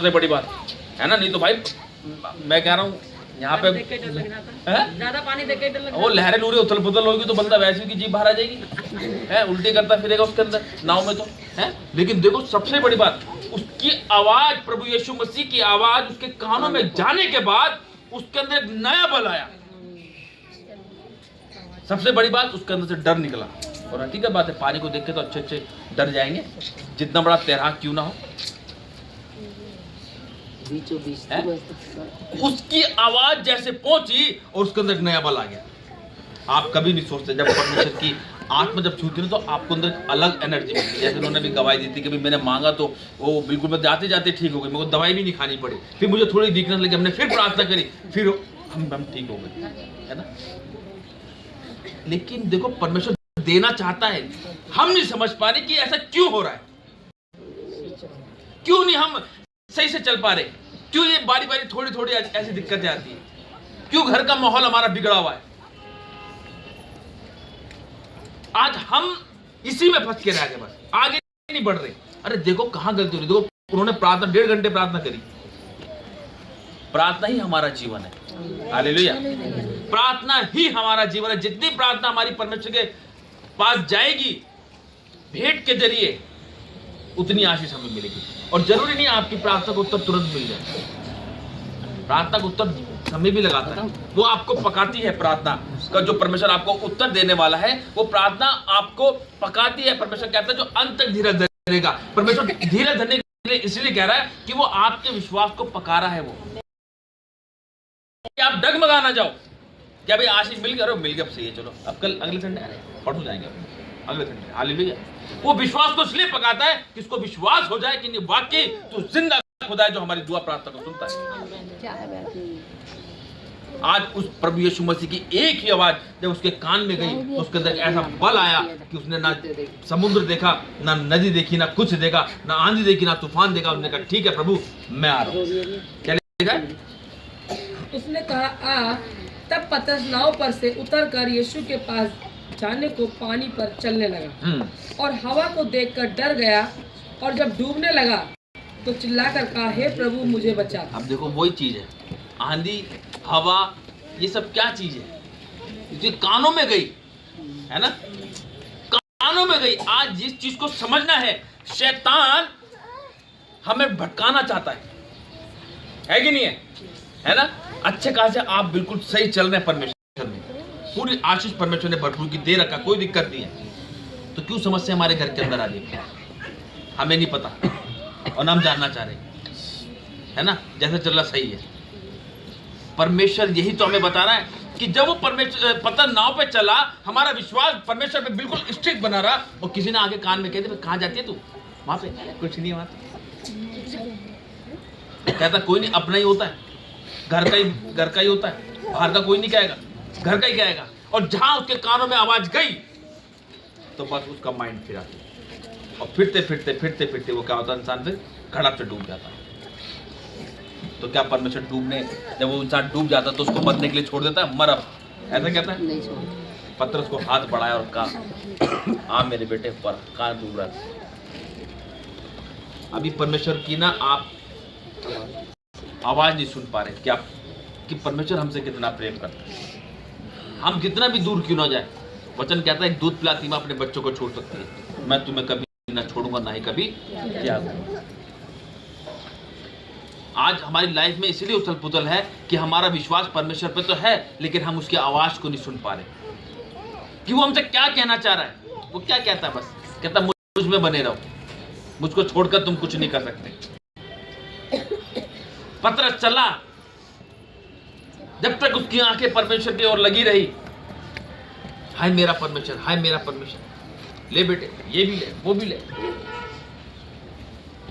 सबसे बड़ी बात है ना। नहीं तो भाई मैं कह रहा हूँ यहाँ पे ज्यादा पानी देख के डर लगता वो लहरें लूरे उथल पुथल होगी तो बंदा वैसे की जीभ बाहर आ जाएगी, है उल्टी करता फिरेगा उसके अंदर नाव में तो है। लेकिन देखो सबसे बड़ी बात, उसकी आवाज, प्रभु यीशु मसीह की आवाज उसके कानों में जाने के बाद उसके अंदर एक नया बल आया। सबसे बड़ी बात, उसके अंदर से डर निकला। और हकीकत बात है, पानी को देख के तो अच्छे अच्छे डर जाएंगे, जितना बड़ा तैराक क्यों ना हो। उसकी आवाज जैसे पहुंची और उसके अंदर एक नया बल आ गया। आप कभी नहीं सोचते जब परमेश्वर की आत्मा जब छूती है तो आपको अंदर एक अलग एनर्जी मिलती है। जैसे उन्होंने भी गवाही दी थी कि मैंने मांगा तो वो बिल्कुल मैं जाते जाते ठीक हो गई, मेरे को दवाई भी नहीं खानी पड़ी। फिर मुझे थोड़ी वीकनेस लगी, हमने फिर प्रार्थना करी, फिर हम ठीक हो गए, है ना। लेकिन देखो परमेश्वर देना चाहता है, हम नहीं समझ पा रहे कि ऐसा क्यों हो रहा है, क्यों नहीं हम सही से चल पा रहे, क्यों ये बारी बारी थोड़ी थोड़ी ऐसी दिक्कतें आती है, क्यों घर का माहौल हमारा बिगड़ा हुआ है। आज हम इसी में फंस के रह गए, बस आगे नहीं बढ़ रहे। अरे देखो कहां गलती हो रही। देखो उन्होंने प्रार्थना 1.5 घंटे प्रार्थना करी। प्रार्थना ही हमारा जीवन है, हालेलुया। प्रार्थना ही हमारा जीवन है। जितनी प्रार्थना हमारी परमेश्वर के पास जाएगी भेंट के जरिए, उतनी आशीष हमें मिलेगी। और जरूरी नहीं आपकी प्रार्थना को उत्तर तुरंत मिल जाए, प्रार्थना को उत्तर समय भी लगाता है। वो आपको पकाती है, प्रार्थना का जो परमेश्वर आपको उत्तर देने वाला है वो प्रार्थना आपको पकाती है। परमेश्वर कहता है जो अंत तक धीरज धरेगा। परमेश्वर धीरज धरने के लिए इसलिए कह रहा है कि वो आपके विश्वास को पका रहा है। वो आप डगमगा ना जाओ क्या भाई आशीष मिल गया, मिल गया सही है, चलो अब कल अगले संडे आ रहे हैं, परसों जाएंगे अगले संडे, हालेलुया। वो विश्वास को इसलिए पकाता है कि उसको विश्वास हो जाए कि नहीं वाकई तो जिंदा खुदा है जो हमारी दुआ प्रार्थना को सुनता है। आज उस प्रभु यीशु मसीह की एक ही आवाज जब उसके कान में गई तो उसके अंदर ऐसा बल आया कि उसने ना समुद्र देखा, ना नदी देखी, ना कुछ देखा, ना आंधी देखी, ना तूफान देखा। उसने कहा ठीक है प्रभु मैं आ रहा हूँ। क्या लिखा है? उसने कहा आ। तब पतरस नाव पर से उतरकर यीशु के पास जाने को पानी पर चलने लगा और हवा को देखकर डर गया और जब डूबने लगा तो चिल्लाकर कहा हे प्रभु मुझे बचा। अब देखो वही चीज है, आंधी हवा ये सब क्या चीज है, इसके कानों में गई है ना, कानों में गई। आज जिस चीज को समझना है, शैतान हमें भटकाना चाहता है कि नहीं है ना। अच्छे खासे आप बिल्कुल सही चल रहे हैं परमेश्वर में, पूरी आशीष परमेश्वर ने भरपूर की दे रखा, कोई दिक्कत नहीं है, तो क्यों समस्या हमारे घर के अंदर आ रही है हमें नहीं पता और हम जानना चाह रहे है ना। जैसे चल रहा सही है, परमेश्वर यही तो हमें बता रहा है कि जब वो परमेश्वर पता नाव पे चला, हमारा विश्वास परमेश्वर पे बिल्कुल स्ट्रिक्ट बना रहा और किसी ने आगे कान में कह दिया कहाँ जाती है तू, वहां पे कुछ नहीं, वहां कहता कोई नहीं, अपना ही होता है, घर का ही होता है, बाहर का कोई नहीं कहेगा, घर का ही कहेगा। और जहां उसके कानों में आवाज गई तो बस उसका माइंड फिरा और फिरते फिरते फिरते फिरते वो क्या होता है, इंसान फिर घड़प से डूब जाता है। तो क्या परमेश्वर जब वो इंसान डूब जाता है तो उसको मरने के लिए छोड़ देता है, मर अब, ऐसा कहता है? पतरस को हाथ बढ़ाया और कहा हाँ मेरे बेटे पर कहाँ डूब रहा है। अभी परमेश्वर की ना आप आवाज नहीं सुन पा रहे क्या कि परमेश्वर हमसे कितना प्रेम करता है। हम कितना भी दूर क्यों ना जाए, वचन कहता है दूध पिलाती मां अपने बच्चों को छोड़ सकती है, मैं तुम्हें कभी ना छोड़ूंगा ना ही कभी त्याग दूंगा। आज हमारी लाइफ में इसलिए उथल पुथल है कि हमारा विश्वास परमेश्वर पे तो है लेकिन हम उसकी आवाज को नहीं सुन पा रहे कि वो हमसे क्या कहना चाह रहा है। वो क्या कहता है, बस कहता मुझ में बने रहो, मुझको छोड़कर तुम कुछ नहीं कर सकते। पतरस चला, जब तक उसकी आंखें परमेश्वर की ओर लगी रही, हाय मेरा परमेश्वर, हाय मेरा परमेश्वर, ले बेटे ये भी ले वो भी ले।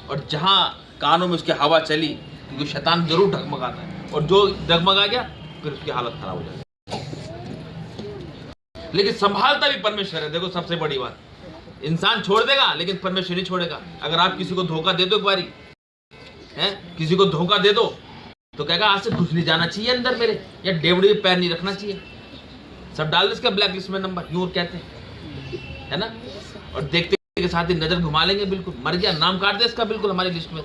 और जहां कानों में उसकी हवा चली, क्योंकि शैतान जरूर डगमगाता है और जो डगमगा गया फिर उसकी हालत खराब हो जाती है। लेकिन संभालता भी परमेश्वर है। देखो सबसे बड़ी बात, इंसान छोड़ देगा लेकिन परमेश्वर नहीं छोड़ेगा। अगर आप किसी को धोखा दे दो एक बारी, किसी को धोखा दे दो तो कहेगा आज से कुछ नहीं जाना चाहिए अंदर मेरे, या डेवड़ी में पैर नहीं रखना चाहिए, सब डाल दे इसका ब्लैक लिस्ट में नंबर, यूं कहते हैं है ना। और देखते के साथ ही नजर घुमा लेंगे, बिल्कुल मर गया, नाम काट दे इसका बिल्कुल हमारी लिस्ट में।